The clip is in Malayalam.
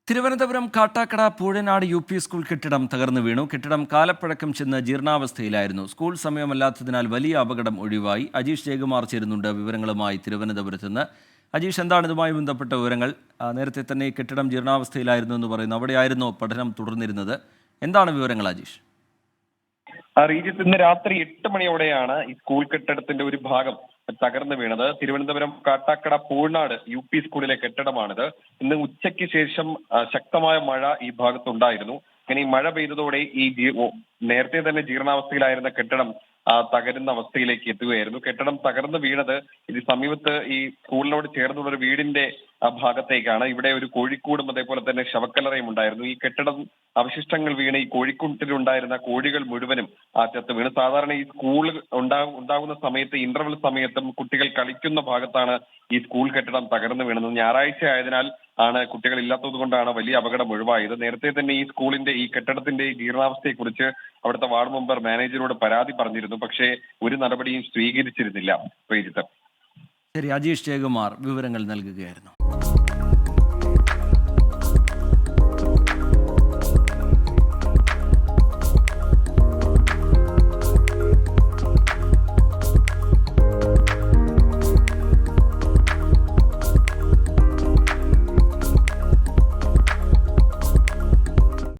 തിരുവനന്തപുരം കാട്ടാക്കട പൂഴനാട് യു.പി. സ്കൂൾ കെട്ടിടം തകർന്നു വീണു. കെട്ടിടം കാലപ്പഴക്കം ചെന്ന് ജീർണാവസ്ഥയിലായിരുന്നു. സ്കൂൾ സമയമല്ലാത്തതിനാൽ വലിയ അപകടം ഒഴിവായി. അജീഷ് ജയകുമാർ ചേരുന്നുണ്ട് വിവരങ്ങളുമായി തിരുവനന്തപുരത്ത് നിന്ന്. അജീഷ്, എന്താണ് ഇതുമായി ബന്ധപ്പെട്ട വിവരങ്ങൾ? നേരത്തെ തന്നെ ഈ കെട്ടിടം ജീർണാവസ്ഥയിലായിരുന്നു എന്ന് പറയുന്നു. അവിടെയായിരുന്നോ പഠനം തുടർന്നിരുന്നത്? എന്താണ് വിവരങ്ങൾ അജീഷ്? റീജിത്ത്, ഇന്ന് രാത്രി 8 മണിയോടെയാണ് ഈ സ്കൂൾ കെട്ടിടത്തിന്റെ ഒരു ഭാഗം തകർന്നു വീണത്. തിരുവനന്തപുരം കാട്ടാക്കട പൂഴ്നാട് യു.പി. സ്കൂളിലെ കെട്ടിടമാണിത്. ഇന്ന് ഉച്ചയ്ക്ക് ശേഷം ശക്തമായ മഴ ഈ ഭാഗത്തുണ്ടായിരുന്നു. അങ്ങനെ ഈ മഴ പെയ്തതോടെ നേരത്തെ തന്നെ ജീർണാവസ്ഥയിലായിരുന്ന കെട്ടിടം തകരുന്ന അവസ്ഥയിലേക്ക് എത്തുകയായിരുന്നു. കെട്ടിടം തകർന്നു വീണത് ഇത് സമീപത്ത് ഈ സ്കൂളിനോട് ചേർന്നുള്ള ഒരു വീടിന്റെ ഭാഗത്തേക്കാണ്. ഇവിടെ ഒരു കോഴിക്കൂടും അതേപോലെ തന്നെ ശവക്കല്ലറയും ഉണ്ടായിരുന്നു. ഈ കെട്ടിടം അവശിഷ്ടങ്ങൾ വീണ് ഈ കോഴിക്കൂട്ടിലുണ്ടായിരുന്ന കോഴികൾ മുഴുവനും ചത്ത് വീണ്. സാധാരണ ഈ സ്കൂൾ ഉണ്ടാകുന്ന സമയത്ത് ഇന്റർവെൽ സമയത്തും കുട്ടികൾ കളിക്കുന്ന ഭാഗത്താണ് ഈ സ്കൂൾ കെട്ടിടം തകർന്നു വീണത്. ഞായറാഴ്ച ആയതിനാൽ ആണ് കുട്ടികൾ ഇല്ലാത്തത് കൊണ്ടാണ് വലിയ അപകടം ഒഴിവായത്. നേരത്തെ തന്നെ ഈ സ്കൂളിന്റെ ഈ കെട്ടിടത്തിന്റെ ജീർണാവസ്ഥയെക്കുറിച്ച് അവിടുത്തെ വാർഡ് മെമ്പർ മാനേജരോട് പരാതി പറഞ്ഞിരുന്നു. പക്ഷേ ഒരു നടപടിയും സ്വീകരിച്ചിരുന്നില്ല. ശരി, അജീഷ് ജയകുമാർ വിവരങ്ങൾ നൽകുകയായിരുന്നു.